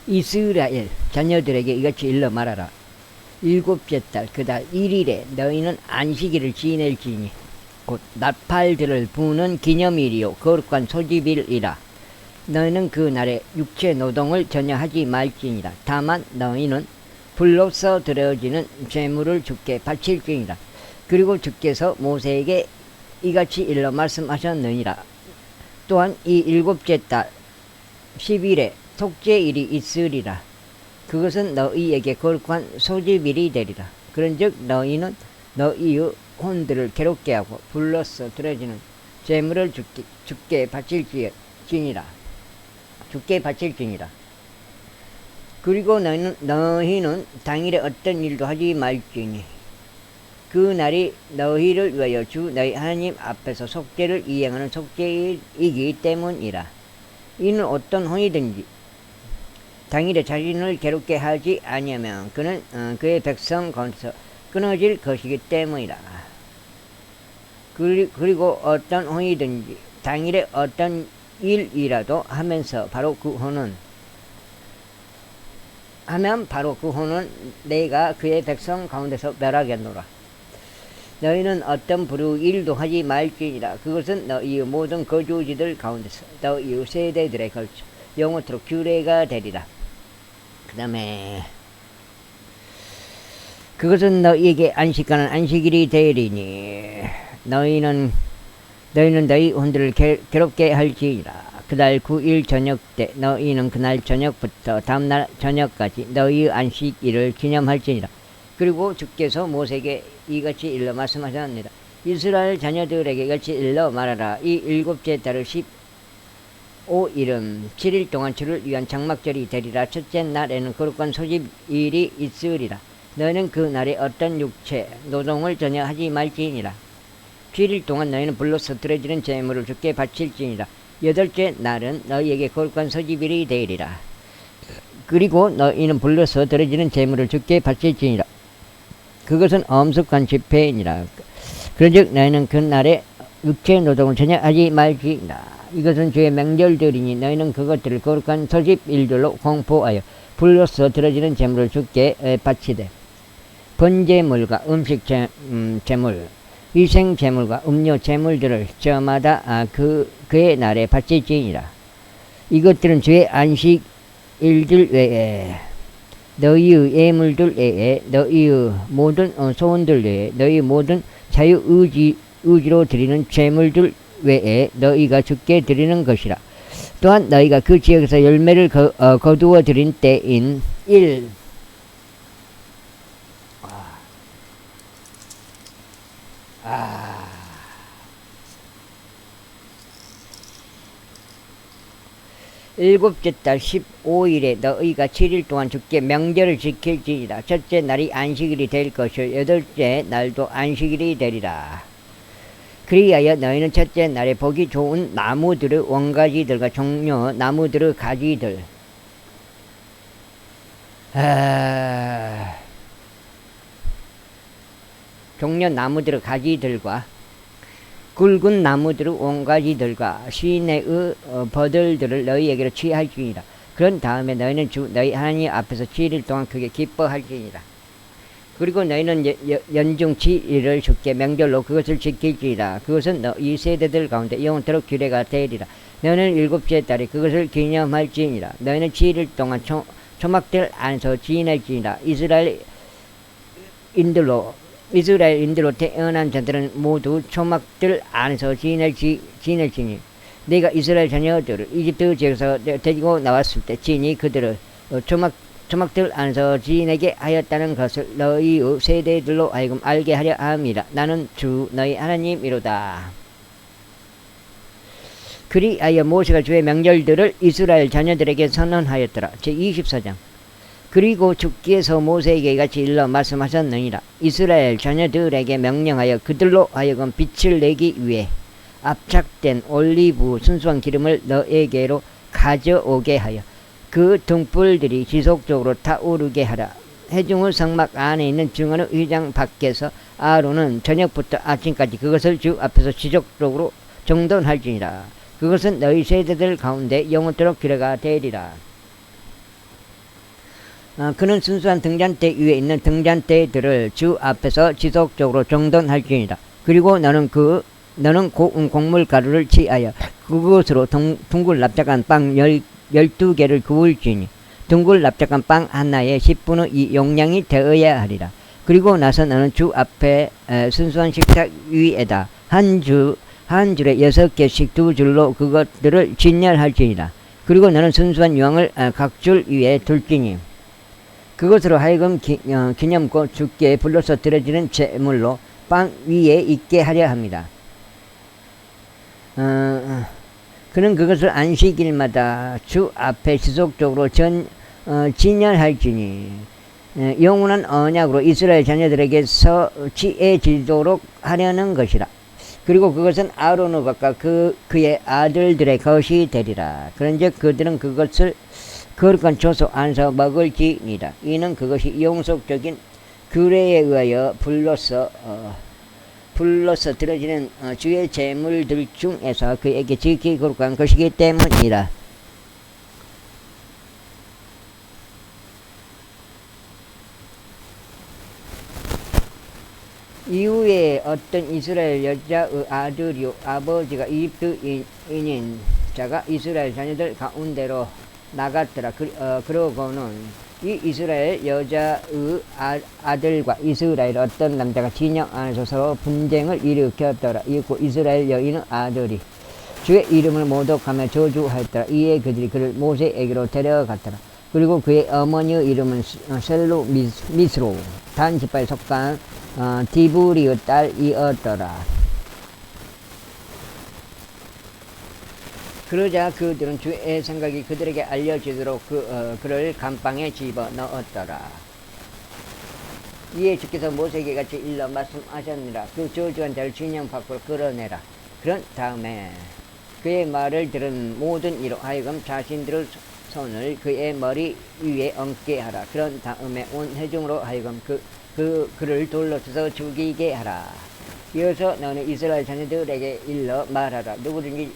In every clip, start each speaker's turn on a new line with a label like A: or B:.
A: 이스라엘 자녀들에게 이같이 일러 말하라. 일곱째 달 그 달 1일에 너희는 안식일을 지낼지니 곧 나팔들을 부는 기념일이요 거룩한 소집일이라. 너희는 그 날에 육체 노동을 전혀 하지 말지니라. 다만 너희는 불로써 드려지는 제물을 주께 바칠지니라. 그리고 주께서 모세에게 이같이 일러 말씀하셨느니라. 또한 이 일곱째 달 10일에 속죄일이 있으리라. 그것은 너희에게 거룩한 소집일이 되리라. 그런즉 너희는 너희의 혼들을 괴롭게 하고 불로써 드려지는 제물을 주께 바칠지니라. 그리고 너희는 당일에 어떤 일도 하지 말지니 그 날이 너희를 위하여 주 너희 하나님 앞에서 속죄를 이행하는 속죄일이기 때문이라. 이는 어떤 혼이든지 당일에 자신을 괴롭게 하지 아니하면 그는 그의 백성 가운데서 끊어질 것이기 때문이라. 그리고 어떤 혼이든지 당일에 어떤 일이라도 하면서 바로 그 혼은 내가 그의 백성 가운데서 멸하겠노라. 너희는 어떤 불의 일도 하지 말지니라. 그것은 너희의 모든 거주지들 가운데서 너희의 세대들에 걸쳐 영원토록 규례가 되리라. 그 다음에 그것은 너희에게 안식하는 안식일이 되리니 너희는 너희 혼들을 괴롭게 할지니라. 그달 9일 저녁 때 너희는 그날 저녁부터 다음날 저녁까지 너희의 안식일을 기념할지니라. 그리고 주께서 모세에게 이같이 일러 말씀하셨느니라. 이스라엘 자녀들에게 이같이 일러 말하라. 이 일곱째 달을 15일은 7일 동안 주를 위한 장막절이 되리라. 첫째 날에는 거룩한 소집일이 있으리라. 너희는 그 날에 어떤 육체 노동을 전혀 하지 말지니라. 7일 동안 너희는 불로서 드려지는 제물을 주께 바칠지니라. 여덟째 날은 너희에게 거룩한 소집일이 되리라. 그리고 너희는 불로서 드려지는 제물을 주께 바칠지니라. 그것은 엄숙한 집회이니라. 그런즉 너희는 그 날에 육체 노동을 전혀 하지 말지니라. 이것은 주의 명절들이니 너희는 그것들을 거룩한 소집일들로 공포하여 불로서 드려지는 제물을 주께 바치되 번제물과 음식 제물, 위생 제물과 음료 제물들을 저마다 그의 날에 바칠지니라. 이것들은 주의 안식일들 외에 너희의 예물들 외에 너희의 모든 소원들 외에 너희의 모든 자유의지로 드리는 제물들 외에 너희가 주께 드리는 것이라. 또한 너희가 그 지역에서 열매를 거두어 드린 때인 일곱째 달 15일에 너희가 7일 동안 주께 명절을 지킬지니라. 첫째 날이 안식일이 될 것이요 여덟째 날도 안식일이 되리라. 그리하여 너희는 첫째 날에 보기 좋은 나무들의 원가지들과 종려 나무들의 가지들 종려 나무들의 가지들과 굵은 나무들의 원가지들과 시내의 버들들을 너희에게로 취할지니라. 그런 다음에 너희는 주 너희 하나님 앞에서 7일 동안 크게 기뻐할지니라. 그리고 너희는 연중 7일을 주께 명절로 그것을 지킬지니라. 그것은 너희 세대들 가운데 영원토록 규례가 되리라. 너희는 일곱째 달에 그것을 기념할지니라. 너희는 7일 동안 초막들 안에서 지낼지니라. 이스라엘 인들로 태어난 자들은 모두 초막들 안에서 지낼지니 내가 이스라엘 자녀들을 이집트 지역에서 데리고 나왔을 때 지니 그들을 초막들 안에서 지내게 하였다는 것을 너희의 세대들로 하여금 알게 하려 함이라. 나는 주 너희 하나님이로다. 그리하여 모세가 주의 명절들을 이스라엘 자녀들에게 선언하였더라. 제24장. 그리고 주께서 모세에게 이같이 일러 말씀하셨느니라. 이스라엘 자녀들에게 명령하여 그들로 하여금 빛을 내기 위해 압착된 올리브 순수한 기름을 너에게로 가져오게 하여 그 등불들이 지속적으로 타오르게 하라. 회중의 성막 안에 있는 증언의 의장 밖에서 아론은 저녁부터 아침까지 그것을 주 앞에서 지속적으로 정돈할지니라. 그것은 너희 세대들 가운데 영원토록 규례가 되리라. 그는 순수한 등잔대 위에 있는 등잔대들을 주 앞에서 지속적으로 정돈할지니라. 그리고 너는 곡물 가루를 취하여 그것으로 둥글 납작한 빵 12개를 구울지니 둥글 납작한 빵 하나에 10분의 2 용량이 되어야 하리라. 그리고 나서 너는 주 앞에 순수한 식탁 위에다 한 줄에 6개씩 2줄로 그것들을 진열할지니라. 그리고 너는 순수한 유황을 각 줄 위에 둘지니 그것으로 하여금 기념코 주께 불러서 드려지는 제물로 빵 위에 있게 하려 합니다. 그는 그것을 안식일마다 주 앞에 지속적으로 진열할지니 영원한 언약으로 이스라엘 자녀들에게서 취해지도록 하려는 것이라. 그리고 그것은 아론의 것과 그의 아들들의 것이 되리라. 그런즉 그들은 그것을 거룩한 조소 안에서 먹을지니라. 이는 그것이 영속적인 규례에 의하여 불로서 드려지는 주의 제물들 중에서 그에게 지키 거룩한 것이기 때문이라. 이후에 어떤 이스라엘 여자의 아들이요 아버지가 이집트인인 자가 이스라엘 자녀들 가운데로 나갔더라. 그러고는 이 이스라엘 여자의 아들과 이스라엘 어떤 남자가 진영 안에서 서로 분쟁을 일으켰더라. 이윽고 이스라엘 여인의 아들이 주의 이름을 모독하며 저주하였더라. 이에 그들이 그를 모세에게로 데려갔더라. 그리고 그의 어머니의 이름은 셀로미스로 단 지파에 속한 디브리의 딸이었더라. 그러자 그들은 주의 생각이 그들에게 알려지도록 그를 감방에 집어 넣었더라. 이에 주께서 모세에게 같이 일러 말씀하셨느라. 그 저주한 자를 진영 밖으로 끌어내라. 그런 다음에 그의 말을 들은 모든 이로 하여금 자신들의 손을 그의 머리 위에 얹게 하라. 그런 다음에 온 회중으로 하여금 그를 돌로 쳐서 죽이게 하라. 이어서 너는 이스라엘 자녀들에게 일러 말하라. 누구든지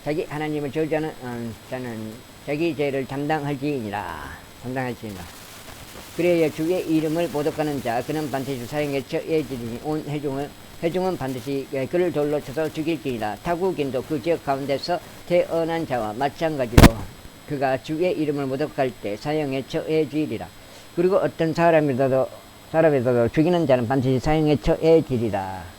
A: 자기 하나님을 저주하는 자는 자기 죄를 담당할지니라. 그래야 주의 이름을 모독하는 자 그는 반드시 사형에 처해지리니 온 회중은 반드시 그를 돌로 쳐서 죽일지니라. 타국인도 그 지역 가운데서 태어난 자와 마찬가지로 그가 주의 이름을 모독할 때 사형에 처해지리라. 그리고 어떤 사람이라도 죽이는 자는 반드시 사형에 처해지리라.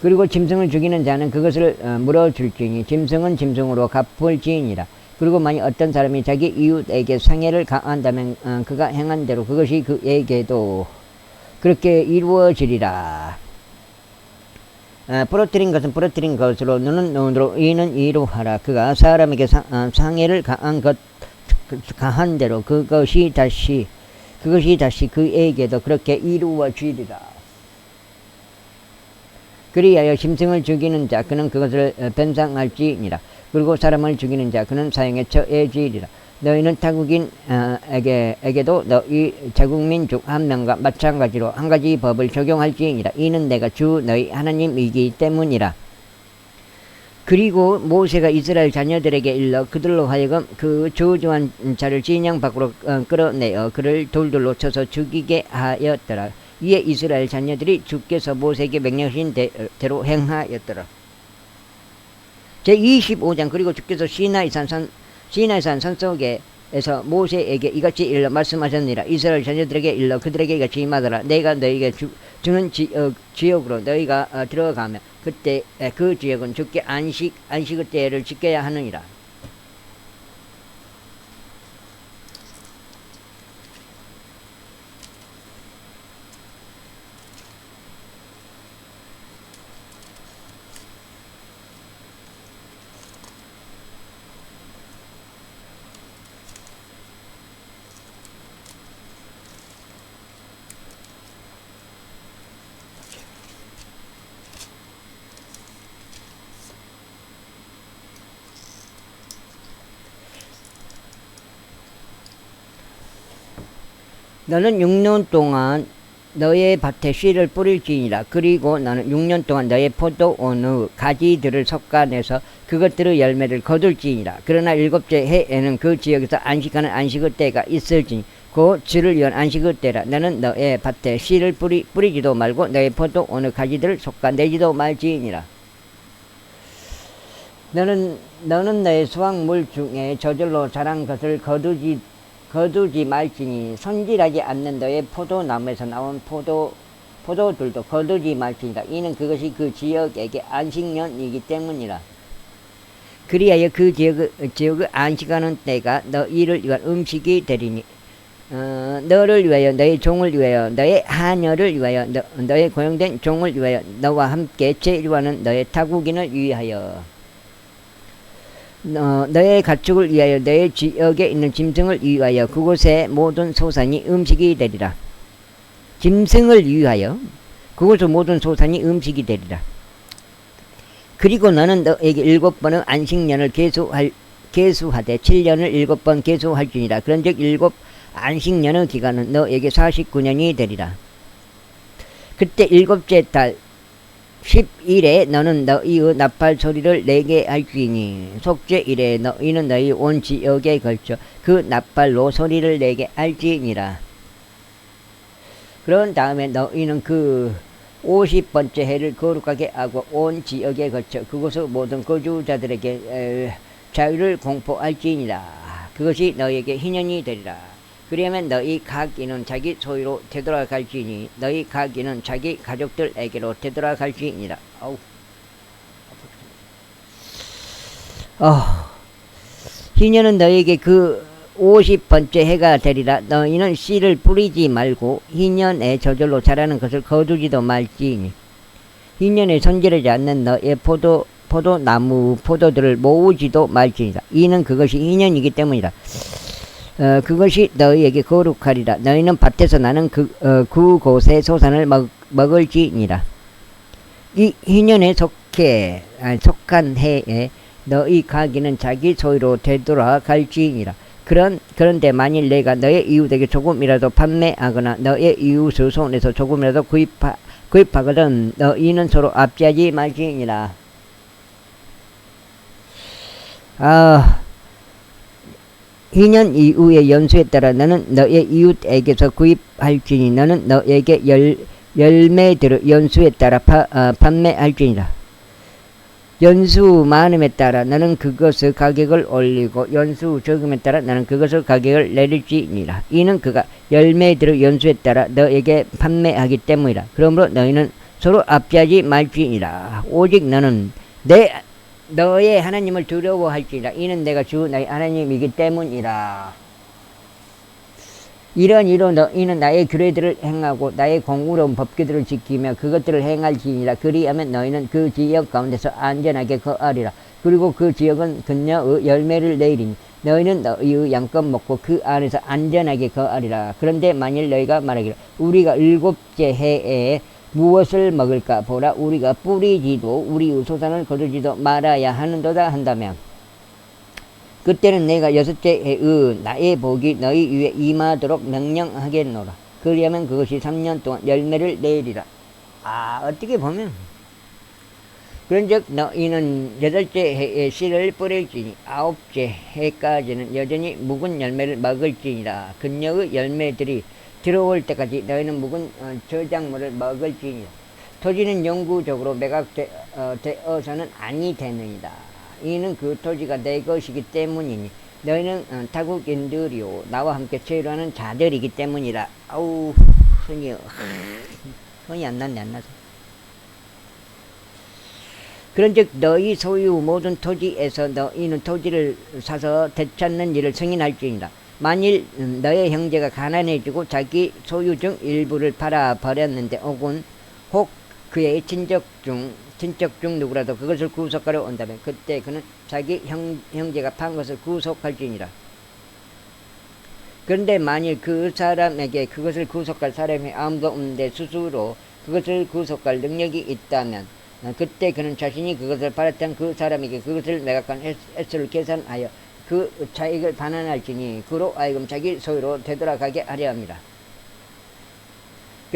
A: 그리고 짐승을 죽이는 자는 그것을 물어줄지니 짐승은 짐승으로 갚을지니라. 그리고 만약 어떤 사람이 자기 이웃에게 상해를 가한다면 그가 행한 대로 그것이 그에게도 그렇게 이루어지리라. 부러뜨린 것은 부러뜨린 것으로 눈은 눈으로 이는 이로 하라. 그가 사람에게 상해를 가한 대로 그것이 다시 그에게도 그렇게 이루어지리라. 그리하여 짐승을 죽이는 자 그는 그것을 변상할지니라. 그리고 사람을 죽이는 자 그는 사형에 처해지리라. 너희는 타국인에게도 너희 자국민 중 한 명과 마찬가지로 한 가지 법을 적용할지니라. 이는 내가 주 너희 하나님이기 때문이라. 그리고 모세가 이스라엘 자녀들에게 일러 그들로 하여금 그 저주한 자를 진영 밖으로 끌어내어 그를 돌들로 쳐서 죽이게 하였더라. 이에 이스라엘 자녀들이 주께서 모세에게 명령하신 대로 행하였더라. 제25장. 그리고 주께서 시나이산 산속에서 모세에게 이같이 일러 말씀하셨느니라. 이스라엘 자녀들에게 일러 그들에게 이같이 말하라. 내가 너희에게 주는 지역으로 너희가 들어가면 그때 그 지역은 주께 안식의 때를 지켜야 하느니라. 너는 6년 동안 너의 밭에 씨를 뿌릴지니라. 그리고 너는 6년 동안 너의 포도원의 가지들을 솎아내서 그것들의 열매를 거둘지니라. 그러나 일곱째 해에는 그 지역에서 안식하는 안식의 때가 있을지니 그 주를 위한 안식의 때라. 너는 너의 밭에 씨를 뿌리지도 말고 너의 포도원의 가지들을 솎아내지도 말지니라. 너는 너의 수확물 중에 저절로 자란 것을 거두지 말지니 손질하지 않는 너의 포도나무에서 나온 포도들도 거두지 말지니라. 이는 그것이 그 지역에게 안식년이기 때문이라. 그리하여 그 지역의 안식하는 때가 너희를 위한 음식이 되리니 너를 위하여 너의 종을 위하여 너의 하녀를 위하여 너의 고용된 종을 위하여 너와 함께 재료하는 너의 타국인을 위하여 너의 가축을 위하여 너의 지역에 있는 짐승을 위하여 그곳의 모든 소산이 음식이 되리라. 짐승을 위하여 그곳의 모든 소산이 음식이 되리라. 그리고 너는 너에게 7번의 안식년을 계수하되 7년을 7번 계수할지니라. 그런즉 7 안식년의 기간은 너에게 49년이 되리라. 그때 7째 달 10일에 너는 너희의 나팔 소리를 내게 할지니 속죄일에 너희는 너희 온 지역에 걸쳐 그 나팔로 소리를 내게 할지니라. 그런 다음에 너희는 그 50번째 해를 거룩하게 하고 온 지역에 걸쳐 그곳의 모든 거주자들에게 자유를 공포할지니라. 그것이 너희에게 희년이 되리라. 그러면 너희 각인은 자기 소유로 되돌아갈지니 너희 각인은 자기 가족들에게로 되돌아갈지니라. 희년은 너희에게 그 50번째 해가 되리라. 너희는 씨를 뿌리지 말고 희년에 저절로 자라는 것을 거두지도 말지니 희년에 손질하지 않는 너의 포도나무 포도들을 모으지도 말지니라. 이는 그것이 희년이기 때문이라. 그것이 너희에게 거룩하리라. 너희는 밭에서 나는 그곳의 소산을 먹을지니라. 이 희년에 속한 해에 너희 가기는 자기 소유로 되돌아갈지니라. 그런데 만일 내가 너의 이웃에게 조금이라도 판매하거나 너의 이웃의 손에서 조금이라도 구입하거든 너희는 서로 압제하지 말지니라. 희년 이후의 연수에 따라 너는 너의 이웃에게서 구입할지니 너는 너에게 열매들의 연수에 따라 판매할지니라. 연수 많음에 따라 너는 그것의 가격을 올리고 연수 적음에 따라 너는 그것의 가격을 내릴지니라. 이는 그가 열매들의 연수에 따라 너에게 판매하기 때문이라. 그러므로 너희는 서로 압제하지 말지니라. 오직 너는 너의 하나님을 두려워할지니라. 이는 내가 주 너의 하나님이기 때문이라. 이런 이로 너희는 나의 규례들을 행하고 나의 공의로운 법규들을 지키며 그것들을 행할지니라. 그리하면 너희는 그 지역 가운데서 안전하게 거하리라. 그리고 그 지역은 그녀의 열매를 내리니 너희는 너희의 양껏 먹고 그 안에서 안전하게 거하리라. 그런데 만일 너희가 말하기를 우리가 7째 해에 무엇을 먹을까 보라 우리가 뿌리지도 우리의 소산을 거두지도 말아야 하는도다 한다면 그때는 내가 6째 해의 나의 복이 너희 위에 임하도록 명령하겠노라. 그리하면 그것이 3년 동안 열매를 내리라. 어떻게 보면 그런즉 너희는 8째 해에 씨를 뿌릴지니 9째 해까지는 여전히 묵은 열매를 먹을지니라. 그녀의 열매들이 들어올 때까지 너희는 묵은 저작물을 먹을지니라. 토지는 영구적으로 매각되어서는 아니 되느니라. 이는 그 토지가 내 것이기 때문이니 너희는 타국인들이요 나와 함께 체류하는 자들이기 때문이라. 손이 안 났네 안 나서. 그런즉 너희 소유 모든 토지에서 너희는 토지를 사서 되찾는 일을 승인할지니라. 만일 너의 형제가 가난해지고 자기 소유 중 일부를 팔아버렸는데 혹 그의 친척 중 누구라도 그것을 구속하러 온다면 그때 그는 자기 형제가 판 것을 구속할지니라. 그런데 만일 그 사람에게 그것을 구속할 사람이 아무도 없는데 스스로 그것을 구속할 능력이 있다면 그때 그는 자신이 그것을 팔았던 그 사람에게 그것을 매각한 횟수를 계산하여 그 차익을 반환할지니 그로 하여금 자기 소유로 되돌아가게 하려 합니다.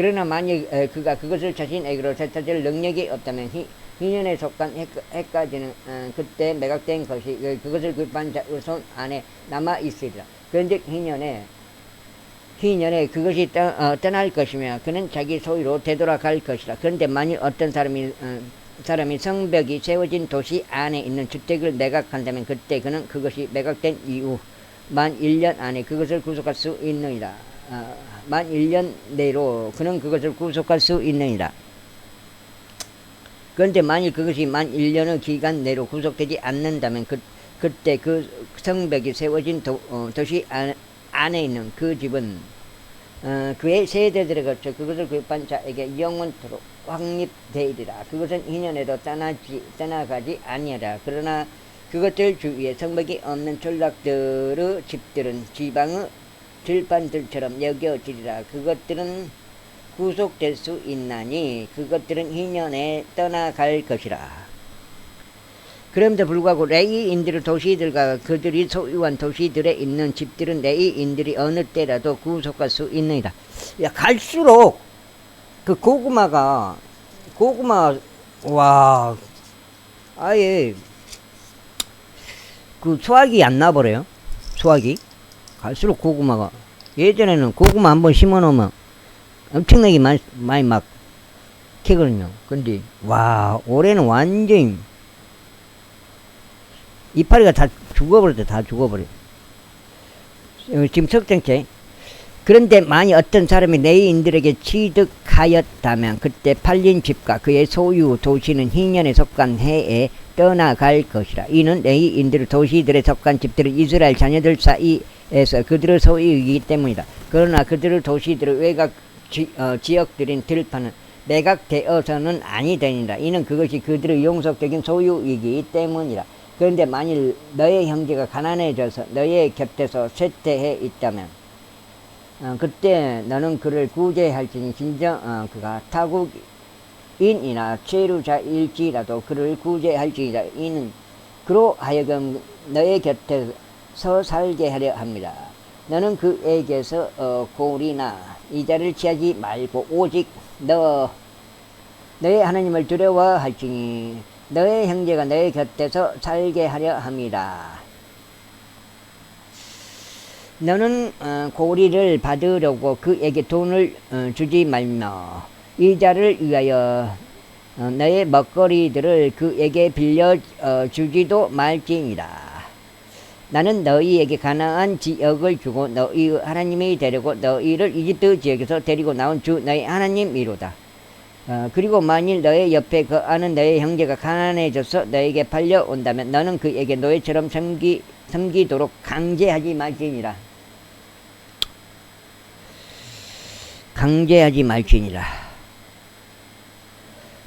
A: 그러나 만일 그가 그것을 자신에게로 되찾을 능력이 없다면 희년에 속한 해까지는 그때 매각된 것이 그것을 구입한 자의 손 안에 남아 있으리라. 그런즉 희년에 그것이 떠날 것이며 그는 자기 소유로 되돌아갈 것이라. 그런데 만일 어떤 사람이 성벽이 세워진 도시 안에 있는 주택을 매각한다면 그때 그는 그것이 매각된 이후 만 1년 안에 그것을 구속할 수 있느니라. 만 1년 내로 그는 그것을 구속할 수 있느니라. 그런데 만일 그것이 만 1년의 기간 내로 구속되지 않는다면 그때 그 성벽이 세워진 도시 안에 있는 그 집은 그의 세대들에 거쳐 그것을 구입한 자에게 영원토록 확립되리라. 그것은 희년에도 떠나가지 아니하라. 그러나 그것들 주위에 성벽이 없는 전락들의 집들은 지방의 들판들처럼 여겨지리라. 그것들은 구속될 수 있나니 그것들은 희년에 떠나갈 것이라. 그럼에도 불구하고 레위인들의 도시들과 그들이 소유한 도시들에 있는 집들은 레위인들이 어느 때라도 구속할 수 있느니라. 야, 갈수록 그 고구마 와 아예 그 수확이 안 나버려요. 수확이 갈수록 고구마가 예전에는 고구마 한번 심어 놓으면 엄청나게 많이 막 캐거든요. 근데 와 올해는 완전히 이파리가 다 죽어버렸대. 다 죽어버려. 지금 석정째. 그런데 만약 어떤 사람이 레위인들에게 취득하였다면 그때 팔린 집과 그의 소유 도시는 희년에 속한 해에 떠나갈 것이라. 이는 레위인들 도시들에 속한 집들은 이스라엘 자녀들 사이에서 그들의 소유이기 때문이다. 그러나 그들의 도시들의 외곽 지역들인 들판은 매각되어서는 아니 되니라. 이는 그것이 그들의 영속적인 소유이기 때문이라. 그런데 만일 너의 형제가 가난해져서 너의 곁에서 쇠퇴해 있다면 그때 너는 그를 구제할지니 진정 그가 타국인이나 체류자일지라도 그를 구제할지니라. 이는 그로 하여금 너의 곁에서 살게 하려 합니다. 너는 그에게서 고리나 이자를 취하지 말고 오직 너의 하나님을 두려워할지니 너의 형제가 너의 곁에서 살게 하려 합니다. 너는 고리를 받으려고 그에게 돈을 주지 말며 이자를 위하여 너의 먹거리들을 그에게 빌려 주지도 말지니라. 나는 너희에게 가나안 지역을 주고 너희 하나님이 되려고 너희를 이집트 지역에서 데리고 나온 주 너희 하나님이로다. 그리고 만일 너의 옆에 거하는 너의 형제가 가난해져서 너에게 팔려온다면 너는 그에게 노예처럼 섬기도록 강제하지 말지니라. 강제하지 말지니라.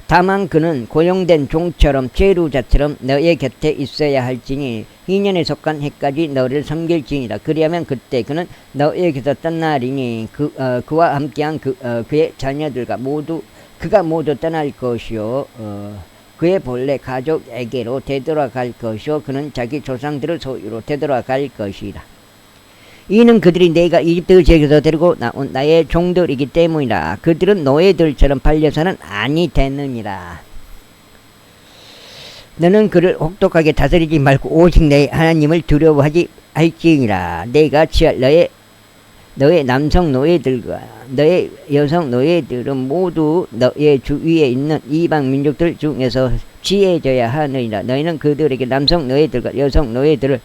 A: 다만 그는 고용된 종처럼 체류자처럼 너의 곁에 있어야 할지니 희년에 속한 해까지 너를 섬길지니라. 그리하면 그때 그는 너에게서 떠나리니 그와 함께한 그의 자녀들과 그가 모두 떠날 것이요 그의 본래 가족에게로 되돌아갈 것이요 그는 자기 조상들의 소유로 되돌아갈 것이다. 이는 그들이 내가 이집트 지역에서 데리고 나온 나의 종들이기 때문이라. 그들은 노예들처럼 팔려서는 아니 되느니라. 너는 그를 혹독하게 다스리지 말고 오직 내 하나님을 두려워하지 할지니라. 내가 취할 너의 남성 노예들과 너의 여성 노예들은 모두 너의 주위에 있는 이방 민족들 중에서 지혜져야 하느니라. 너희는 그들에게 남성 노예들과 여성 노예들을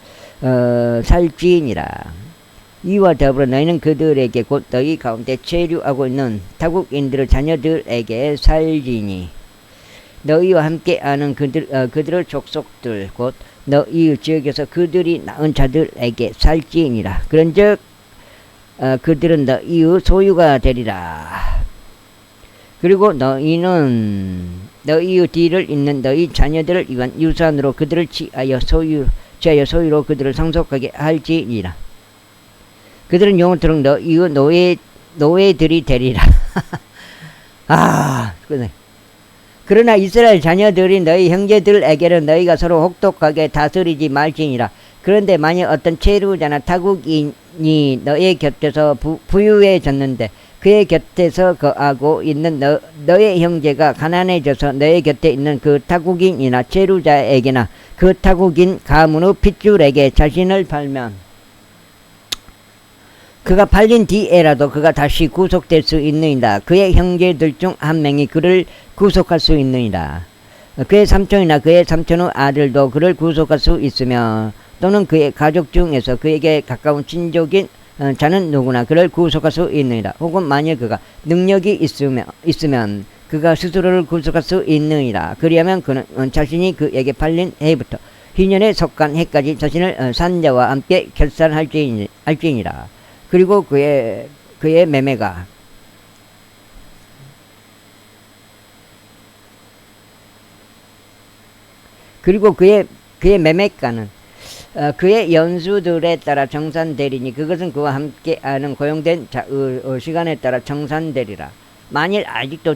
A: 살지니라. 이와 더불어 너희는 그들에게 곧 너희 가운데 체류하고 있는 타국인들의 자녀들에게 살지니 너희와 함께 아는 그들의 족속들 곧 너희 지역에서 그들이 낳은 자들에게 살지니라. 그런즉 그들은 너희의 소유가 되리라. 그리고 너희는 너희의 뒤를 잇는 너희 자녀들을 위한 유산으로 그들을 취하여 소유로 그들을 상속하게 할지니라. 그들은 영원토록 너희의 노예들이 되리라. 그러나 이스라엘 자녀들이 너희 형제들에게는 너희가 서로 혹독하게 다스리지 말지니라. 그런데 만약 어떤 체류자나 타국인이 너의 곁에서 부유해졌는데 그의 곁에서 거하고 있는 너의 형제가 가난해져서 너의 곁에 있는 그 타국인이나 체류자에게나 그 타국인 가문의 핏줄에게 자신을 팔면 그가 팔린 뒤에라도 그가 다시 구속될 수 있느니라. 그의 형제들 중 한 명이 그를 구속할 수 있느니라. 그의 삼촌이나 그의 삼촌의 아들도 그를 구속할 수 있으며 또는 그의 가족 중에서 그에게 가까운 친족인 자는 누구나 그를 구속할 수 있느니라. 혹은 만일 그가 능력이 있으면 그가 스스로를 구속할 수 있느니라. 그리하면 그는 자신이 그에게 팔린 해부터 희년에 속한 해까지 자신을 산 자와 함께 결산할지니라. 그리고 그의 매매가 그리고 그의 매매가는 그의 연수들에 따라 정산되리니 그것은 그와 함께 하는 고용된 자의 시간에 따라 정산되리라. 만일 아직도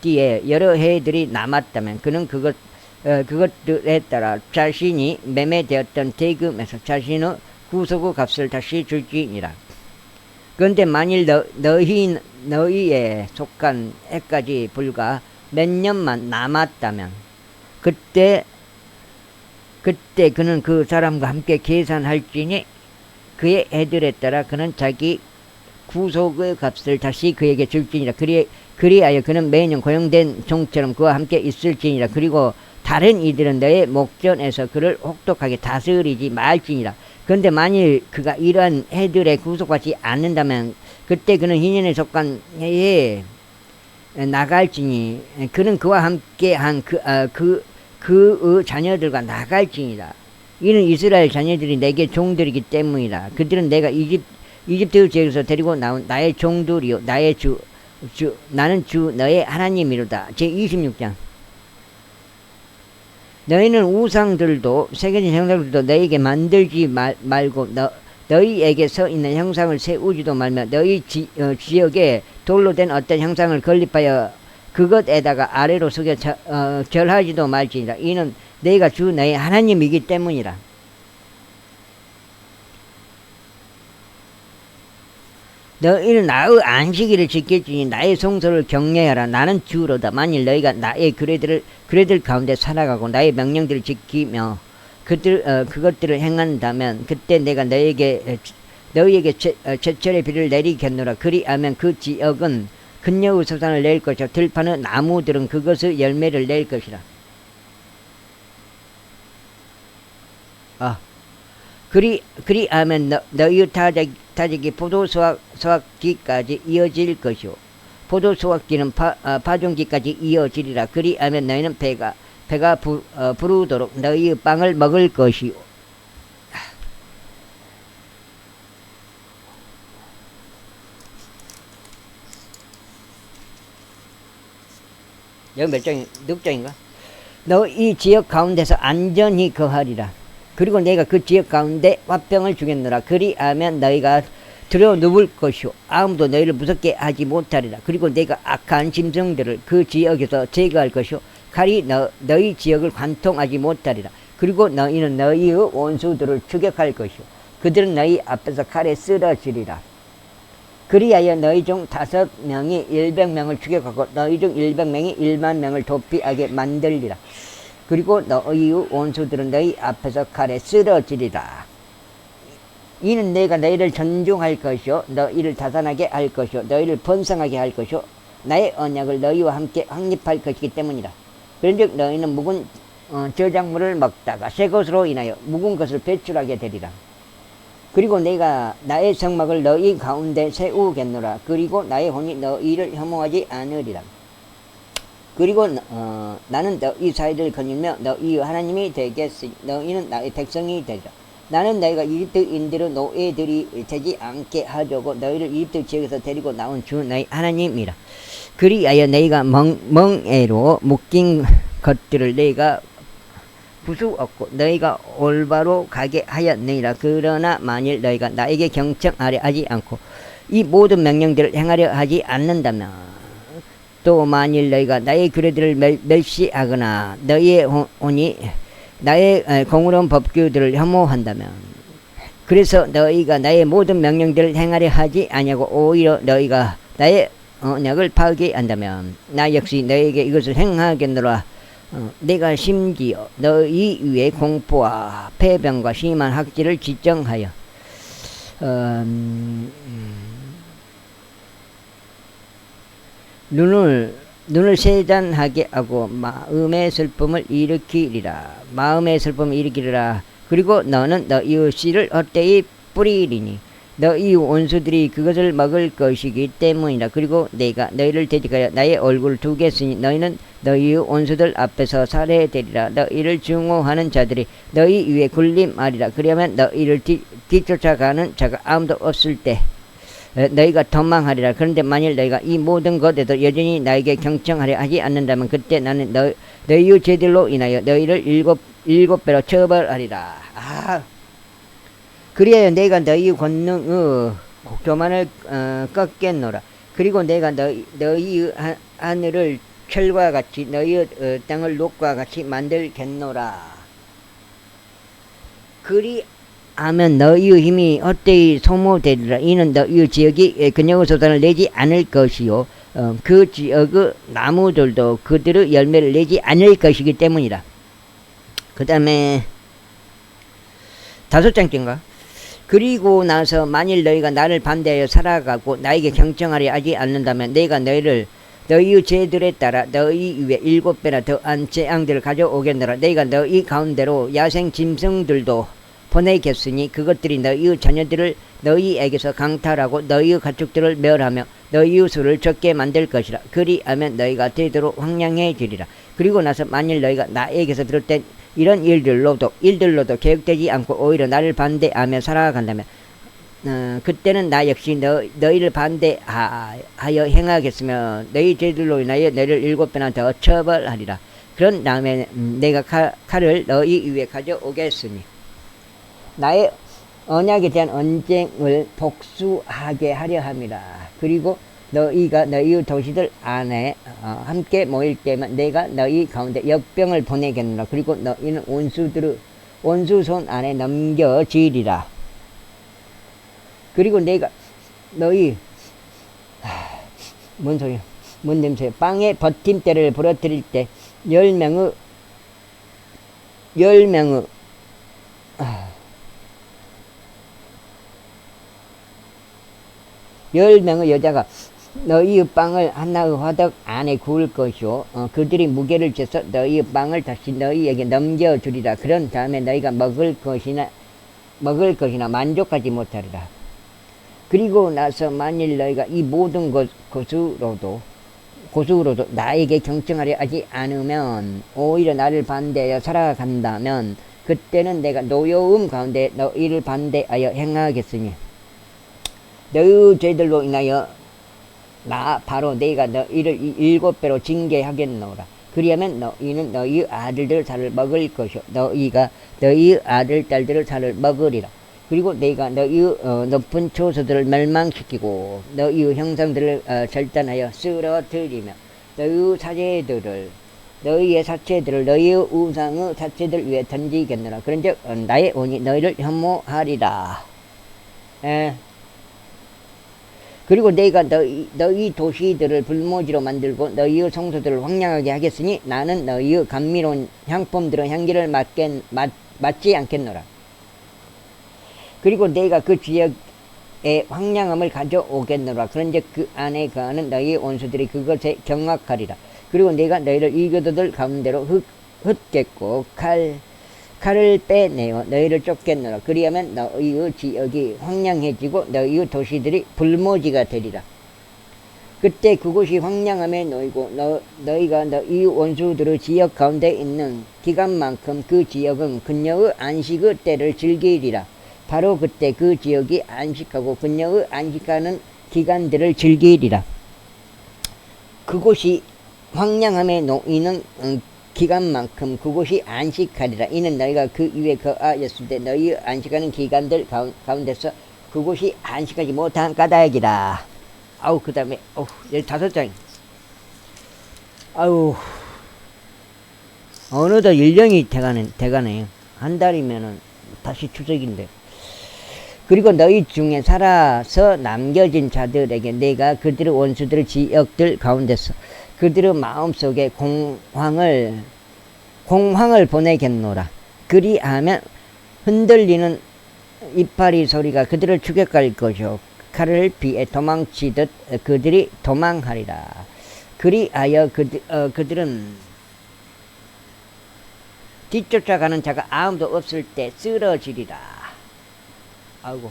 A: 뒤에 여러 해들이 남았다면 그는 그것들에 따라 자신이 매매되었던 대금에서 자신의 구속의 값을 다시 줄지니라. 그런데 만일 너희에 속한 해까지 불과 몇 년만 남았다면 그때 그는 그 사람과 함께 계산할지니 그의 해들에 따라 그는 자기 구속의 값을 다시 그에게 줄지니라. 그리하여 그는 매년 고용된 종처럼 그와 함께 있을지니라. 그리고 다른 이들은 너의 목전에서 그를 혹독하게 다스리지 말지니라. 그런데 만일 그가 이러한 해들에 구속하지 않는다면 그때 그는 희년에 속한 해에 나갈지니 그는 그와 함께 한 그의 자녀들과 나갈지니라. 이는 이스라엘 자녀들이 내게 종들이기 때문이라. 그들은 내가 이집트 지역에서 데리고 나온 나의 종들이요 나의 나는 주 너의 하나님이로다. 제26장. 너희는 우상들도 새겨진 형상들도 너희에게 만들지 말고 너희에게 서 있는 형상을 세우지도 말며 너희 지역에 돌로 된 어떤 형상을 건립하여 그것에다가 아래로 숙여 절하지도 말지니라. 이는 너희가 주 너희 하나님이기 때문이라. 너희는 나의 안식일을 지킬지니 나의 성소를 경외하라. 나는 주로다. 만일 너희가 나의 그레들 가운데 살아가고 나의 명령들을 지키며 그것들을 행한다면 그때 내가 너희에게 제철의 비를 내리겠노라. 그리하면 그 지역은 근여의 소산을 낼 것이요 들판의 나무들은 그것의 열매를 낼 것이라. 그리하면 너희의 타작이 포도 수확기까지 이어질 것이요 포도 수확기는 파종기까지 이어지리라. 그리하면 너희는 배가 부르도록 너희의 빵을 먹을 것이요. 여기 몇 장인가? 너희 지역 가운데서 안전히 거하리라. 그리고 내가 그 지역 가운데 화병을 주겠노라. 그리하면 너희가 두려워 누울 것이요 아무도 너희를 무섭게 하지 못하리라. 그리고 내가 악한 짐승들을 그 지역에서 제거할 것이요 칼이 너희 지역을 관통하지 못하리라. 그리고 너희는 너희의 원수들을 추격할 것이요 그들은 너희 앞에서 칼에 쓰러지리라. 그리하여 너희 중 5명이 100명을 추격하고 너희 중 100명이 100,000명을 도피하게 만들리라. 그리고 너희의 원수들은 너희 앞에서 칼에 쓰러지리라. 이는 내가 너희를 전중할 것이요 너희를 다산하게 할 것이요 너희를 번성하게 할 것이요 나의 언약을 너희와 함께 확립할 것이기 때문이라. 그런즉 너희는 묵은 저작물을 먹다가 새 것으로 인하여 묵은 것을 배출하게 되리라. 그리고 내가 나의 성막을 너희 가운데 세우겠노라. 그리고 나의 혼이 너희를 혐오하지 않으리라. 그리고 나는 너희 사이를 거닐며 너희 하나님이 되겠으니 너희는 나의 백성이 되리라. 나는 너희가 이집트인들의 노예들이 되지 않게 하려고 너희를 이집트 지역에서 데리고 나온 주 너희 하나님이라. 그리하여 너희가 멍에로 묶인 것들을 너희가 부수었고 너희가 올바로 가게 하였느니라. 그러나 만일 너희가 나에게 경청하려 하지 않고 이 모든 명령들을 행하려 하지 않는다면 또 만일 너희가 나의 규례들을 멸시하거나 너희의 혼이 나의 공의로운 법규들을 혐오한다면 그래서 너희가 나의 모든 명령들을 행하려 하지 아니하고 오히려 너희가 나의 언약을 파괴한다면 나 역시 너에게 이것을 행하겠노라. 내가 심지어 너희 위에 공포와 폐병과 심한 학질을 지정하여 눈을 세잔하게 하고 마음의 슬픔을 일으키리라. 마음의 슬픔을 일으키리라. 그리고 너는 너희 씨를 헛되이 뿌리리니 너희 원수들이 그것을 먹을 것이기 때문이라. 그리고 내가 너희를 대적하여 나의 얼굴을 두겠으니 너희는 너희 원수들 앞에서 살해되리라. 너희를 증오하는 자들이 너희 위에 군림하리라. 그러면 너희를 뒤쫓아가는 자가 아무도 없을 때 너희가 도망하리라. 그런데 만일 너희가 이 모든 것에도 여전히 나에게 경청하려 하지 않는다면 그때 나는 너희의 죄들로 인하여 너희를 일곱 배로 처벌하리라. 그리하여 내가 너희 권능의 교만을 꺾겠노라. 그리고 내가 너희 하늘을 철과 같이 너희 땅을 녹과 같이 만들겠노라. 그리하면 너희의 힘이 헛되이 소모되리라. 이는 너희의 지역이 근역의 소산을 내지 않을 것이요 그 지역의 나무들도 그들의 열매를 내지 않을 것이기 때문이라. 그 다음에 5장째인가? 그리고 나서 만일 너희가 나를 반대하여 살아가고 나에게 경청하려 하지 않는다면 내가 너희의 죄들에 따라 너희 위에 7배나 더한 재앙들을 가져오겠노라. 내가 너희 가운데로 야생 짐승들도 보내겠으니 그것들이 너희의 자녀들을 너희에게서 강탈하고 너희의 가축들을 멸하며 너희의 수를 적게 만들 것이라. 그리하면 너희가 되도록 황량해지리라. 그리고 나서 만일 너희가 나에게서 비롯된 이런 일들로도 계획되지 않고 오히려 나를 반대하며 살아간다면 그때는 나 역시 너희를 반대하여 행하겠으며 너희 죄들로 인하여 너희를 7배나 더 처벌하리라. 그런 다음에 내가 칼을 너희 위에 가져오겠으니 나의 언약에 대한 언쟁을 복수하게 하려 함이라. 그리고 너희가 너희의 도시들 안에 함께 모일 때면 내가 너희 가운데 역병을 보내겠노라. 그리고 너희는 원수 손 안에 넘겨지리라. 그리고 내가 너희 뭔 소리야? 뭔 냄새야? 빵의 버팀대를 부러뜨릴 때 10명의 여자가 너희의 빵을 하나의 화덕 안에 구울 것이요 그들이 무게를 재서 너희의 빵을 다시 너희에게 넘겨주리라. 그런 다음에 너희가 먹을 것이나 만족하지 못하리라. 그리고 나서 만일 너희가 이 모든 것으로도 나에게 경청하려 하지 않으면 오히려 나를 반대하여 살아간다면 그때는 내가 노여움 가운데 너희를 반대하여 행하겠으니 너희 죄들로 인하여 바로 내가 너희를 7배로 징계하겠노라. 그리하면 너희는 너희 아들들 살을 먹을 것이요 너희가 너희 아들 딸들을 살을 먹으리라. 그리고 내가 너희 높은 초소들을 멸망시키고 너희 형상들을 절단하여 쓰러뜨리며 너희의 사체들을 너희의 우상의 사체들 위에 던지겠노라. 그런즉 나의 온이 너희를 혐오하리라. 그리고 내가 너희 도시들을 불모지로 만들고 너희의 성소들을 황량하게 하겠으니 나는 너희의 감미로운 향품들의 향기를 맡지 않겠노라. 그리고 내가 그 지역에 황량함을 가져오겠노라. 그런즉 그 안에 거하는 너희의 원수들이 그것에 경악하리라. 그리고 내가 너희를 이교도들 가운데로 흩겠고 칼을 빼내어 너희를 쫓겠노라. 그리하면 너희의 지역이 황량해지고 너희의 도시들이 불모지가 되리라. 그때 그곳이 황량함에 놓이고 너희가 너희 원수들의 지역 가운데 있는 기간만큼 그 지역은 그녀의 안식의 때를 즐기리라. 바로 그때 그 지역이 안식하고 그녀의 안식하는 기간들을 즐기리라. 그곳이 황량함에 놓이는 기간만큼 그곳이 안식하리라. 이는 너희가 그 위에 거하였을 때 너희 안식하는 기간들 가운데서 그곳이 안식하지 못한 까닭이라. 그 다음에 15장. 어느덧 1년이 돼가네요. 한 달이면은 다시 추석인데. 그리고 너희 중에 살아서 남겨진 자들에게 내가 그들의 원수들의 지역들 가운데서 그들의 마음속에 공황을 보내겠노라. 그리하면 흔들리는 이파리 소리가 그들을 추격할 것이요 칼을 피해 도망치듯 그들이 도망하리라. 그리하여 그들은 뒤쫓아가는 자가 아무도 없을 때 쓰러지리라. 아이고.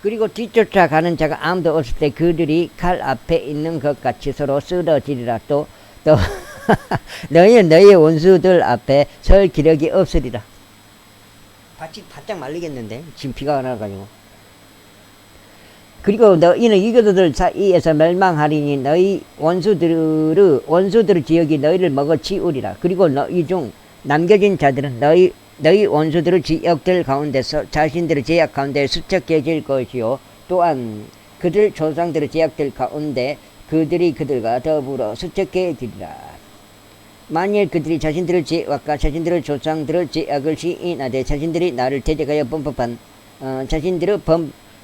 A: 그리고 뒤쫓아가는 자가 아무도 없을 때 그들이 칼 앞에 있는 것 같이 서로 쓰러지리라. 또 너희는 너희의 원수들 앞에 설 기력이 없으리라. 밭이 바짝 말리겠는데 지금 비가 안 와가지고. 그리고 너희는 이교도들 사이에서 멸망하리니 너희 원수들의 지역이 너희를 먹어 치우리라. 그리고 너희 중 남겨진 자들은 너희 원수들의 지역들 가운데서 자신들의 제약 가운데 수척해질 것이요 또한 그들 조상들의 제약들 가운데 그들이 그들과 더불어 수척해지리라. 만일 그들이 자신들의 죄악과 자신들의 조상들의 죄악을 시인하되 자신들이 나를 대적하여 범법한 자신들의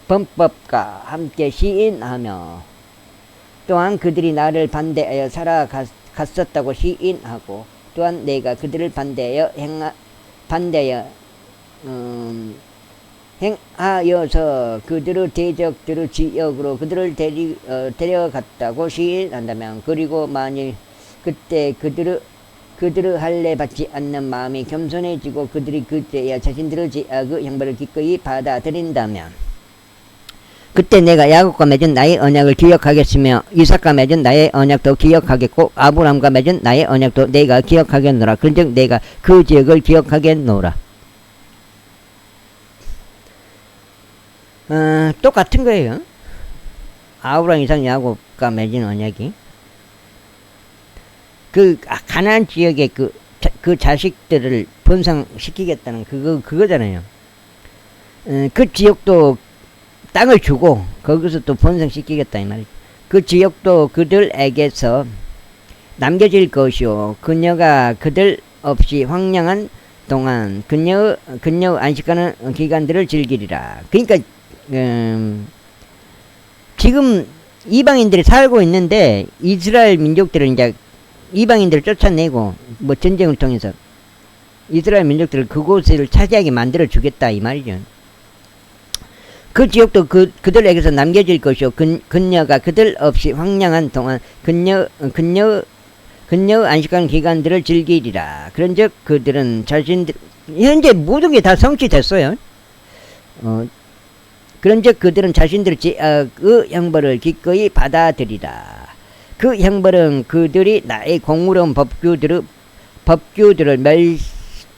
A: 범법과 함께 시인하며 또한 그들이 나를 반대하여 살아갔었다고 시인하고 또한 내가 그들을 행하여서 그들의 대적들의 지역으로 그들을 데려갔다고 시인한다면 그리고 만일 그때 그들의 할례 받지 않는 마음이 겸손해지고 그들이 그때야 자신들의 죄악의 형벌을 기꺼이 받아들인다면 그때 내가 야곱과 맺은 나의 언약을 기억하겠으며 이삭과 맺은 나의 언약도 기억하겠고 아브라함과 맺은 나의 언약도 내가 기억하겠노라. 그런즉 내가 그 지역을 기억하겠노라. 똑같은 거예요. 아브라함, 이삭, 야곱과 맺은 언약이 그 가나안 지역의 그 자식들을 번성시키겠다는 그거잖아요. 그 지역도 땅을 주고 거기서 또 번성시키겠다 이 말이죠. 그 지역도 그들에게서 남겨질 것이요 그녀가 그들 없이 황량한 동안 그녀의 안식하는 기간들을 즐기리라. 그러니까 지금 이방인들이 살고 있는데 이스라엘 민족들은 이제 이방인들을 쫓아내고 뭐 전쟁을 통해서 이스라엘 민족들을 그곳을 차지하게 만들어 주겠다 이 말이죠. 그 지역도 그들에게서 남겨질 것이요 그녀가 그들 없이 황량한 동안 그녀의 안식하는 기간들을 즐기리라. 그런즉 그들은 자신들 현재 모든 게 다 성취됐어요. 그런즉 그들은 자신들의 죄악의 형벌을 기꺼이 받아들이라. 그 형벌은 그들이 나의 공의로운 법규들을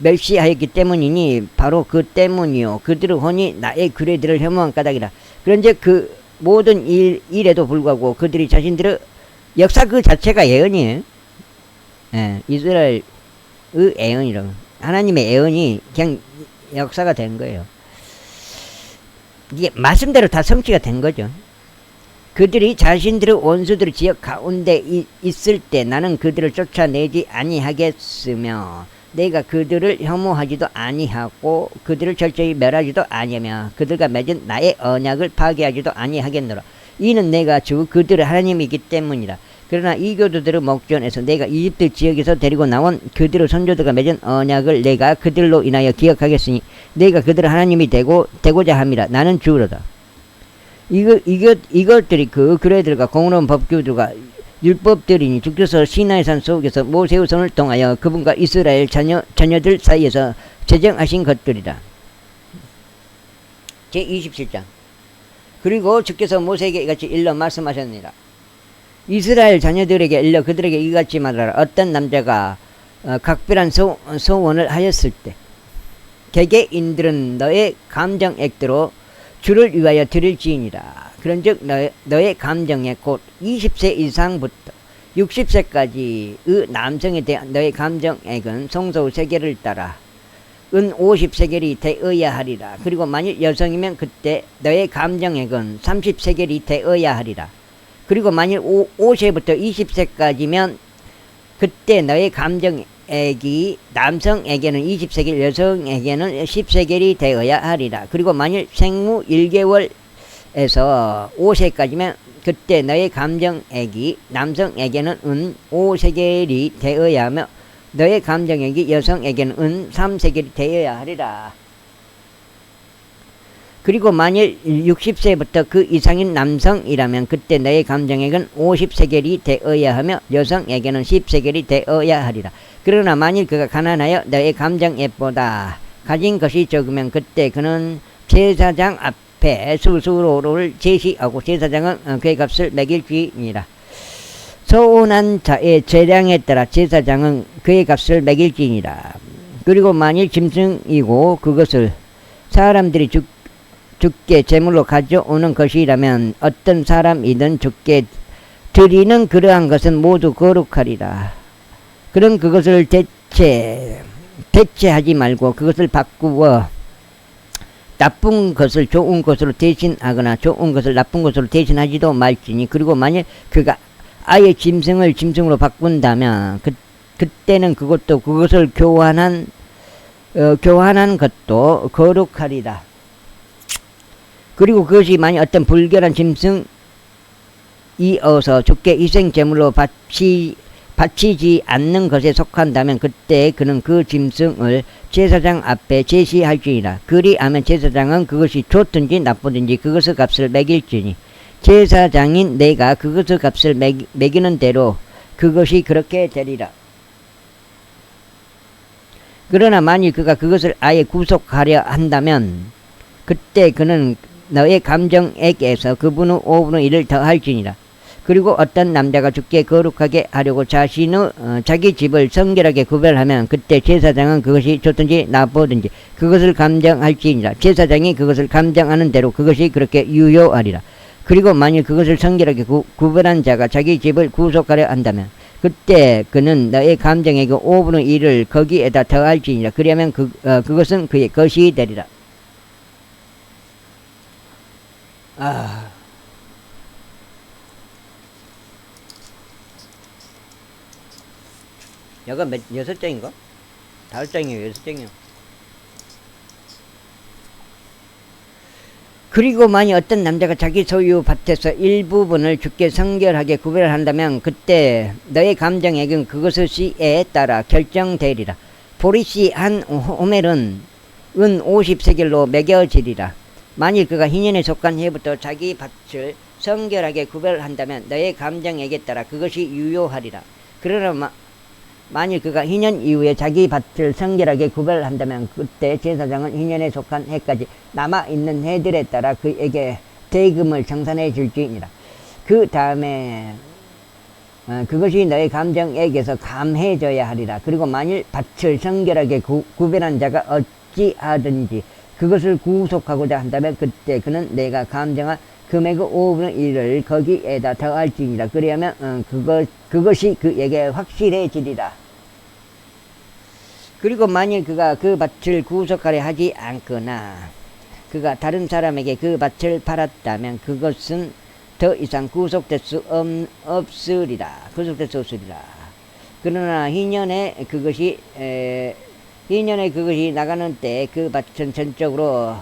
A: 멸시하였기 때문이니 바로 그 때문이요 그들의 혼이 나의 규례들을 혐오한 까닭이라. 그런즉 그 모든 일에도 불구하고 그들이 자신들의 역사 그 자체가 예언이에요. 예, 이스라엘의 예언이라고. 하나님의 예언이 그냥 역사가 된 거예요. 이게 말씀대로 다 성취가 된 거죠. 그들이 자신들의 원수들의 지역 가운데 있을 때 나는 그들을 쫓아내지 아니하겠으며 내가 그들을 혐오하지도 아니하고 그들을 철저히 멸하지도 아니하며 그들과 맺은 나의 언약을 파괴하지도 아니하겠노라. 이는 내가 주 그들의 하나님이기 때문이라. 그러나 이교도들의 목전에서 내가 이집트 지역에서 데리고 나온 그들의 선조들과 맺은 언약을 내가 그들로 인하여 기억하겠으니 내가 그들의 하나님이 되고자 함이라. 나는 주로다. 이것들이 그 규례들과 공의로운 법규들과 율법들이니 주께서 시나이산 속에서 모세의 손을 통하여 그분과 이스라엘 자녀들 사이에서 제정하신 것들이라. 제27장. 그리고 주께서 모세에게 이같이 일러 말씀하셨느니라. 이스라엘 자녀들에게 일러 그들에게 이같이 말하라. 어떤 남자가 각별한 소원을 하였을 때 개개인들은 너의 감정액대로 주를 위하여 드릴지니라. 그런즉 너의 감정액 곧 20세 이상부터 60세까지의 남성에 대한 너의 감정액은 송소 세겔을 따라 은 50세겔이 되어야 하리라. 그리고 만일 여성이면 그때 너의 감정액은 30세겔이 되어야 하리라. 그리고 만일 5세부터 20세까지면 그때 너의 감정액이 남성에게는 20세겔, 여성에게는 10세겔이 되어야 하리라. 그리고 만일 생후 1개월에서 5세까지면 그때 너의 감정액이 남성에게는 은 5세겔이 되어야 하며 너의 감정액이 여성에게는 은 3세겔이 되어야 하리라. 그리고 만일 60세부터 그 이상인 남성이라면 그때 너의 감정액은 50세겔이 되어야 하며 여성에게는 10세겔이 되어야 하리라. 그러나 만일 그가 가난하여 너의 감정액보다 가진 것이 적으면 그때 그는 제사장 앞에 스스로를 제시하고 제사장은 그의 값을 매길지니라. 서운한 자의 재량에 따라 제사장은 그의 값을 매길지니라. 그리고 만일 짐승이고 그것을 사람들이 죽게 제물로 가져오는 것이라면 어떤 사람이든 죽게 드리는 그러한 것은 모두 거룩하리라. 그런 그것을 대체하지 말고 그것을 바꾸어 나쁜 것을 좋은 것으로 대신하거나 좋은 것을 나쁜 것으로 대신하지도 말지니. 그리고 만일 그가 아예 짐승을 짐승으로 바꾼다면 그때는 그것을 교환한 것도 거룩하리라. 그리고 그것이 만약 어떤 불결한 짐승이어서 주께 희생제물로 바치지 않는 것에 속한다면 그때 그는 그 짐승을 제사장 앞에 제시할지니라. 그리하면 제사장은 그것이 좋든지 나쁘든지 그것의 값을 매길지니 제사장인 내가 그것의 값을 매기는 대로 그것이 그렇게 되리라. 그러나 만일 그가 그것을 아예 구속하려 한다면 그때 그는 너의 감정액에서 그분의 5분의 1을 더할지니라. 그리고 어떤 남자가 주께 거룩하게 하려고 자기 집을 성결하게 구별하면 그때 제사장은 그것이 좋든지 나쁘든지 그것을 감정할지니라. 제사장이 그것을 감정하는 대로 그것이 그렇게 유효하리라. 그리고 만일 그것을 성결하게 구별한 자가 자기 집을 구속하려 한다면 그때 그는 너의 감정액의 5분의 1을 거기에다 더할지니라. 그리하면 그것은 그의 것이 되리라. 여가 6장인가? 5장이에요, 6장이요. 그리고 만일 어떤 남자가 자기 소유 밭에서 일부분을 주께 성결하게 구별한다면 그때 너의 감정액은 그것의 시에 따라 결정되리라. 보리씨 한 호멜은 은 50세겔로 매겨지리라. 만일 그가 희년에 속한 해부터 자기 밭을 성결하게 구별한다면 너의 감정액에 따라 그것이 유효하리라. 그러나 만일 그가 희년 이후에 자기 밭을 성결하게 구별한다면 그때 제사장은 희년에 속한 해까지 남아있는 해들에 따라 그에게 대금을 정산해 줄지니라. 그 다음에 그것이 너의 감정액에서 감해져야 하리라. 그리고 만일 밭을 성결하게 구별한 자가 어찌하든지 그것을 구속하고자 한다면 그때 그는 내가 감정한 금액의 5분의 1을 거기에다 더할지니라. 그리하면 그것이 그에게 확실해지리라. 그리고 만일 그가 그 밭을 구속하려 하지 않거나 그가 다른 사람에게 그 밭을 팔았다면 그것은 더 이상 구속될 수 없으리라. 그러나 희년에 그것이 나가는 때 그 밭은 전적으로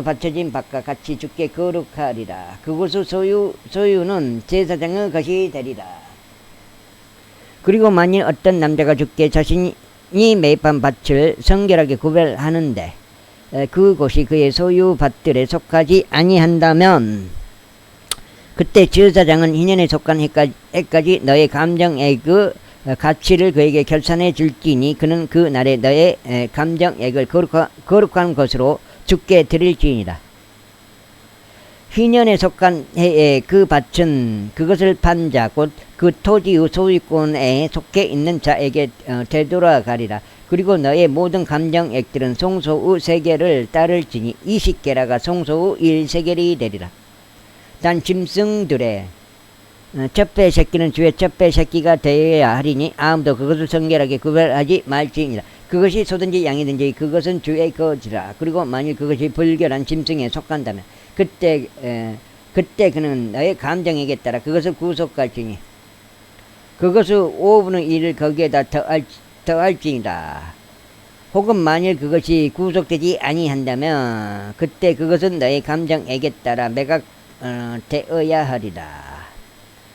A: 바쳐진 밭과 같이 주께 거룩하리라. 그곳의 소유는 제사장의 것이 되리라. 그리고 만일 어떤 남자가 주께 자신이 매입한 밭을 성결하게 구별하는데 그곳이 그의 소유 밭들에 속하지 아니한다면 그때 제사장은 희년에 속한 해까지 너의 감정액의 가치를 그에게 결산해 줄지니 그는 그 날에 너의 감정액을 거룩한 것으로 주께 드릴지니라. 희년에 속한 해에 그 밭은 그것을 판 자 곧 그 토지의 소유권에 속해 있는 자에게 되돌아가리라. 그리고 너의 모든 감정액들은 송소의 세겔을 따를지니 20게라가 송소의 1세겔이 되리라. 단 짐승들의 첫배 새끼는 주의 첫배 새끼가 되어야 하리니 아무도 그것을 성결하게 구별하지 말지니라. 그것이 소든지 양이든지 그것은 주의 것이라. 그리고 만일 그것이 불결한 짐승에 속한다면 그때 그는 너의 감정에게 따라 그것을 구속할지니 그것을 5분의 1을 거기에다 더할지니라. 혹은 만일 그것이 구속되지 아니한다면 그때 그것은 너의 감정에게 따라 매각되어야 하리라.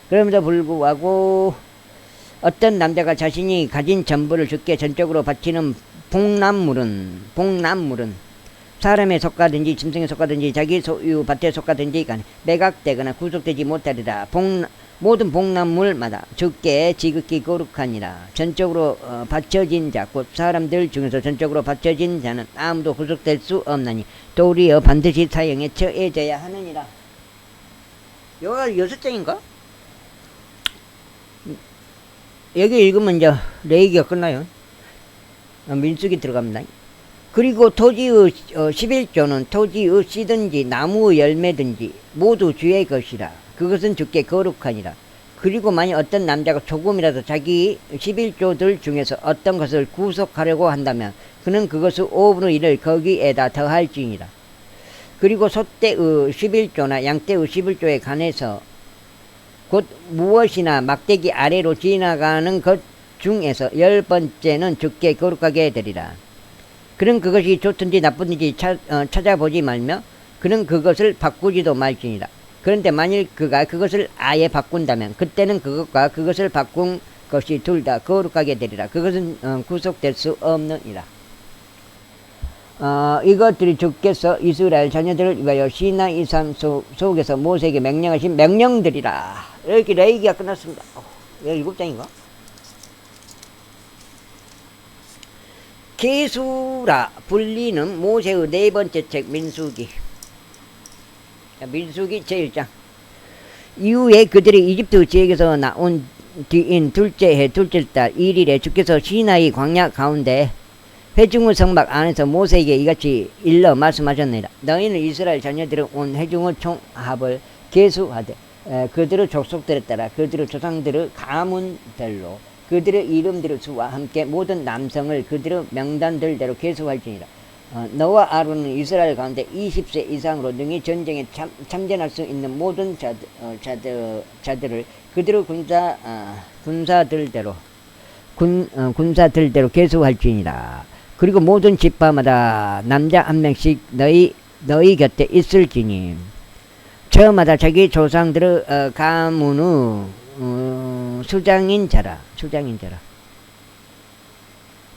A: 그럼에도 불구하고 어떤 남자가 자신이 가진 전부를 주께 전적으로 바치는 복남물은 사람에 속하든지 짐승에 속하든지 자기 소유 밭에 속하든지 간에 매각되거나 구속되지 못하리라. 모든 복남물마다 주께 지극히 거룩하니라. 전적으로 바쳐진 자 곧 사람들 중에서 전적으로 바쳐진 자는 아무도 구속될 수 없나니 도리어 반드시 사형에 처해져야 하느니라. 여기가 6장인가? 여기 읽으면 이제 레위기가 끝나요. 민수기 들어갑니다. 그리고 토지의 11조는 토지의 씨든지 나무의 열매든지 모두 주의 것이라. 그것은 주께 거룩하니라. 그리고 만약 어떤 남자가 조금이라도 자기 11조들 중에서 어떤 것을 구속하려고 한다면 그는 그것을 5분의 1을 거기에다 더할지니라. 그리고 소떼의 11조나 양떼의 11조에 관해서 곧 무엇이나 막대기 아래로 지나가는 것 중에서 10번째는 주께 거룩하게 되리라. 그는 그것이 좋든지 나쁘든지 찾아보지 말며 그는 그것을 바꾸지도 말지니라. 그런데 만일 그가 그것을 아예 바꾼다면 그때는 그것과 그것을 바꾼 것이 둘 다 거룩하게 되리라. 그것은 구속될 수 없느니라. 이것들이 주께서 이스라엘 자녀들을 위하여 시나이 산 속에서 모세에게 명령하신 명령들이라. 이렇게 레위기가 끝났습니다. 여기 7장인가? 계수라 불리는 모세의 4번째 책 민수기. 민수기 제1장. 이후에 그들이 이집트 지역에서 나온 뒤인 둘째 해 둘째 달 1일에 주께서 시나이 광야 가운데 회중의 성막 안에서 모세에게 이같이 일러 말씀하셨느니라. 너희는 이스라엘 자녀들은 온 회중의 총합을 계수하되 그들의 족속들에 따라 그들의 조상들의 가문들로 그들의 이름들의 수와 함께 모든 남성을 그들의 명단들대로 계수할지니라. 너와 아론은 이스라엘 가운데 20세 이상으로 능히 전쟁에 참전할 수 있는 모든 자들을 그들의 군사들대로 계수할지니라. 그리고 모든 지파마다 남자 한 명씩 너희 곁에 있을지니 저마다 자기 조상들의 가문의 수장인 자라.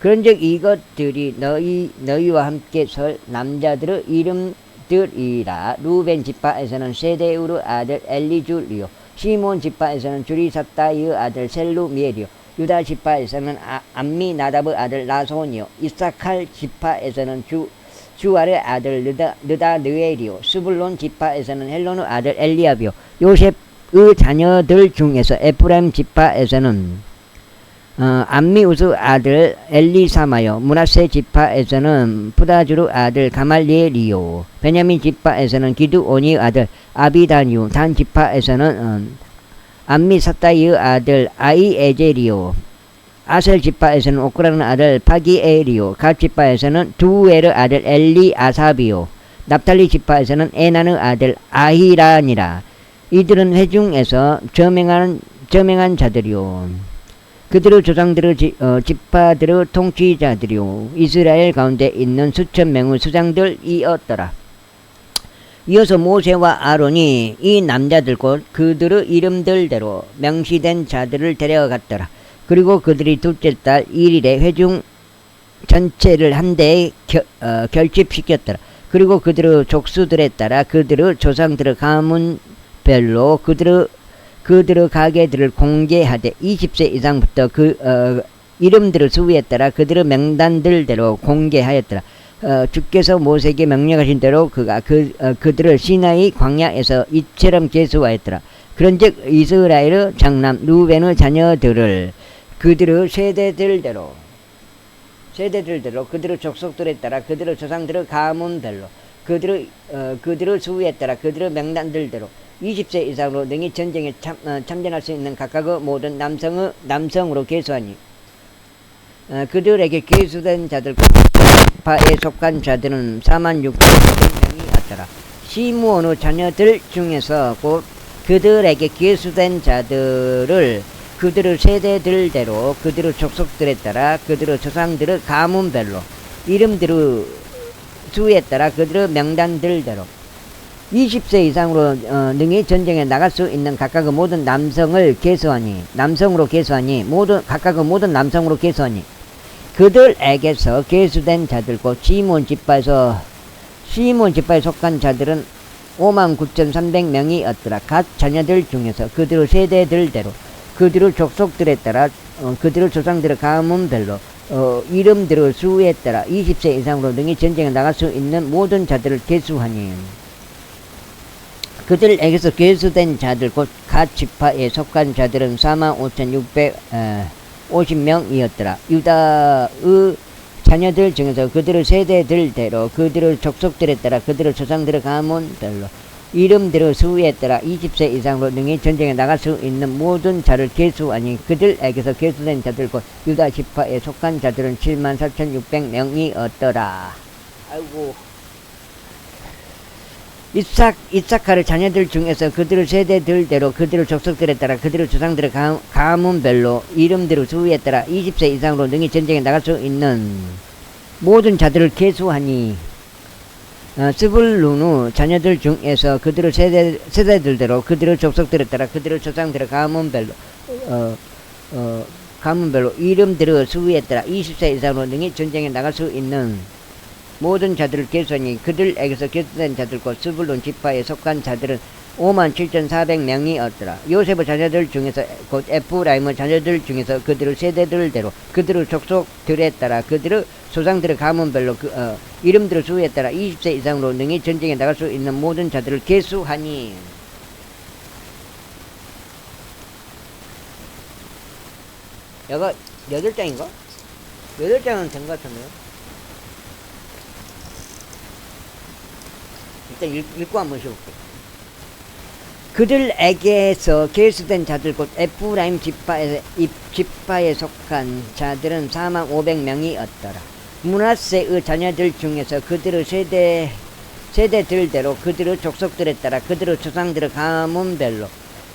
A: 그런즉 이것들이 너희와 함께 설 남자들의 이름들이라. 루벤 지파에서는 세데우르 아들 엘리줄이요, 시몬 지파에서는 주리사따이의 아들 셀루미엘이요, 유다 지파에서는 암미나답의 아들 나손이요, 이사칼 지파에서는 주알의 아들 느다느엘이요, 스불론 지파에서는 헬론의 아들 엘리압이요, 요셉의 자녀들 중에서 에프라임 지파에서는 암미우스 아들 엘리사마요, 므낫세 지파에서는 푸다주르 아들 가말리엘이요, 베냐민 지파에서는 기드온이 아들 아비다니요, 단 지파에서는 암미사따이의 아들 아이에젤이요, 아셀 지파에서는 오크라는 아들 파기엘이요, 갓 지파에서는 두엘의 아들 엘리아삽이요, 납달리 지파에서는 에난의 아들 아히라니라. 이들은 회중에서 저명한 자들이요, 그들의 조상들의 지파들의 통치자들이요, 이스라엘 가운데 있는 수천 명의 수장들이었더라. 이어서 모세와 아론이 이 남자들 곧 그들의 이름들대로 명시된 자들을 데려갔더라. 그리고 그들이 둘째 달 1일에 회중 전체를 한데에 결집시켰더라. 그리고 그들의 족수들에 따라 그들의 조상들의 가문별로 그들의 가게들을 공개하되 20세 이상부터 이름들의 수에 따라 그들의 명단들대로 공개하였더라. 주께서 모세에게 명령하신 대로 그가 그들을 시나이 광야에서 이처럼 계수하였더라. 그런즉 이스라엘의 장남 루벤의 자녀들을 그들의 세대들대로 그들의 족속들에 따라 그들의 조상들의 가문별로 그들의 수에 따라 그들의 명단들대로 20세 이상으로 능히 전쟁에 참전할 수 있는 각각의 모든 남성으로 계수하니 그들에게 계수된 자들 파에 속한 자들은 46,000명이었더라. 시므온의 자녀들 중에서 곧 그들에게 계수된 자들을 그들의 세대들대로 그들의 족속들에 따라 그들의 조상들의 가문별로 이름들의 수에 따라 그들의 명단들대로 20세 이상으로 능히 전쟁에 나갈 수 있는 각각의 모든 남성을 계수하니 각각의 모든 남성으로 계수하니 그들에게서 계수된 자들고 시몬 지파에 속한 자들은 59,300명이었더라. 각 자녀들 중에서 그들의 세대들대로 그들의 족속들에 따라 그들의 조상들의 가문별로 이름들의 수에 따라 20세 이상으로 능히 전쟁에 나갈 수 있는 모든 자들을 계수하니 그들에게서 계수된 자들 곧 각 지파에 속한 자들은 45,650명이었더라. 유다의 자녀들 중에서 그들의 세대들대로 그들의 족속들에 따라 그들의 조상들의 가문별로 이름들의 수에 따라 20세 이상으로 능히 전쟁에 나갈 수 있는 모든 자를 계수하니 그들에게서 계수된 자들 곧 유다 지파에 속한 자들은 74,600명이었더라. 아이고. 이사카르 자녀들 중에서 그들의 세대들대로 그들의 족속들에 따라 그들의 조상들의 가문별로 이름들의 수에 따라 20세 이상으로 능히 전쟁에 나갈 수 있는 모든 자들을 계수하니 스불룬의 자녀들 중에서 그들의 세대들대로 그들의 족속들에 따라 그들의 조상들의 가문별로 이름들의 수에 따라 20세 이상으로 능히 전쟁에 나갈 수 있는 모든 자들을 계수하니 그들에게서 계수된 자들 곧 스불룬 지파에 속한 자들은 57,400명이었더라. 요셉의 자녀들 중에서 곧 에프라임의 자녀들 중에서 그들의 세대들대로 그들의 족속들에 따라 그들의 조상들의 가문별로 이름들의 수에 따라 20세 이상으로 능히 전쟁에 나갈 수 있는 모든 자들을 계수하니 여가 8장인가? 8장은 된 것 같은데요? 일단 읽고 한번 쉬어볼게요. 그들에게서 계수된 자들 곧 에프라임 지파에 속한 자들은 45,500명이었더라. 므낫세의 자녀들 중에서 그들의 세대들대로 그들의 족속들에 따라 그들의 조상들의 가문별로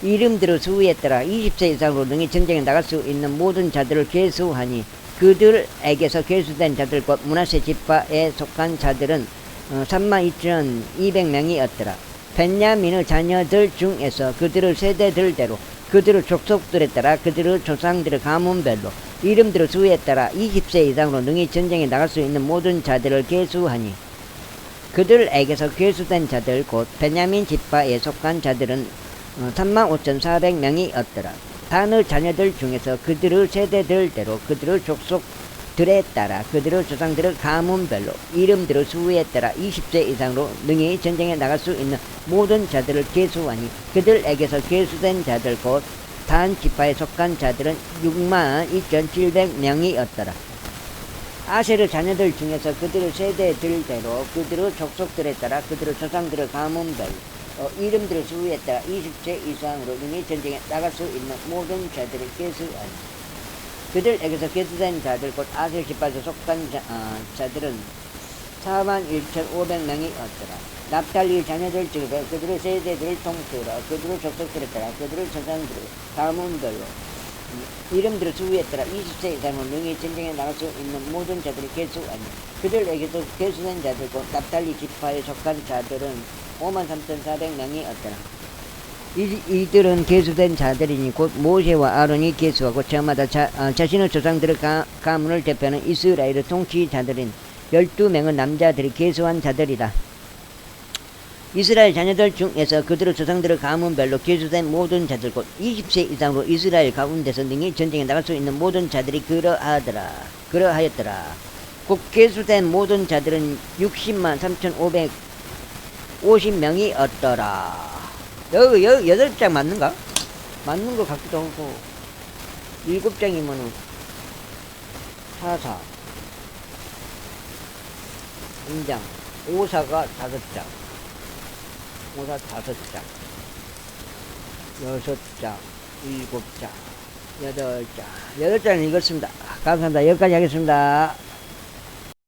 A: 이름들의 수에 따라 20세 이상으로 능히 전쟁에 나갈 수 있는 모든 자들을 계수하니 그들에게서 계수된 자들 곧 므낫세 지파에 속한 자들은 32,200명이었더라. 벤야민의 자녀들 중에서 그들의 세대들대로 그들의 족속들에 따라 그들의 조상들의 가문별로 이름들의 수에 따라 20세 이상으로 능히 전쟁에 나갈 수 있는 모든 자들을 계수하니 그들에게서 계수된 자들 곧 벤야민 지파에 속한 자들은 35,400명이었더라. 단의 자녀들 중에서 그들의 세대들대로 그들의 족속들에 따라 그들의 조상들의 가문별로 이름들의 수에 따라 20세 이상으로 능히 전쟁에 나갈 수 있는 모든 자들을 계수하니 그들에게서 계수된 자들 곧 단 지파에 속한 자들은 62,700명이었더라. 아셀의 자녀들 중에서 그들의 세대들대로 그들의 족속들에 따라 그들의 조상들의 가문별로 이름들의 수에 따라 20세 이상으로 능히 전쟁에 나갈 수 있는 모든 자들을 계수하니 그들에게서 계수된 자들 곧 아셀 지파에서 속한 자들은 41,500명이었더라. 납달리 자녀들 중에서 그들의 세대들을 통틀어 그들의 족속들에 따라 그들의 조상들의 가문별로 이름들의 수에 따라 20세 이상으로 능히 전쟁에 나갈 수 있는 모든 자들을 계수하니 그들에게서 계수된 자들 곧 납달리 지파에 속한 자들은 53,400명이었더라. 이들은 계수된 자들이니 곧 모세와 아론이 계수하고 저마다 자신의 조상들의 가문을 대표하는 이스라엘의 통치자들인 12명의 남자들이 계수한 자들이다. 이스라엘 자녀들 중에서 그들의 조상들의 가문별로 계수된 모든 자들 곧 20세 이상으로 이스라엘 가운데서 능히 전쟁에 나갈 수 있는 모든 자들이 그러하였더라. 곧 계수된 모든 자들은 603,550명이었더라. 여기 8장 맞는가? 맞는 것 같기도 하고 7장이면은 4사 3장 5사가 5장 5사 5장 6장 7장 8장 8장 읽었습니다. 감사합니다. 여기까지 하겠습니다.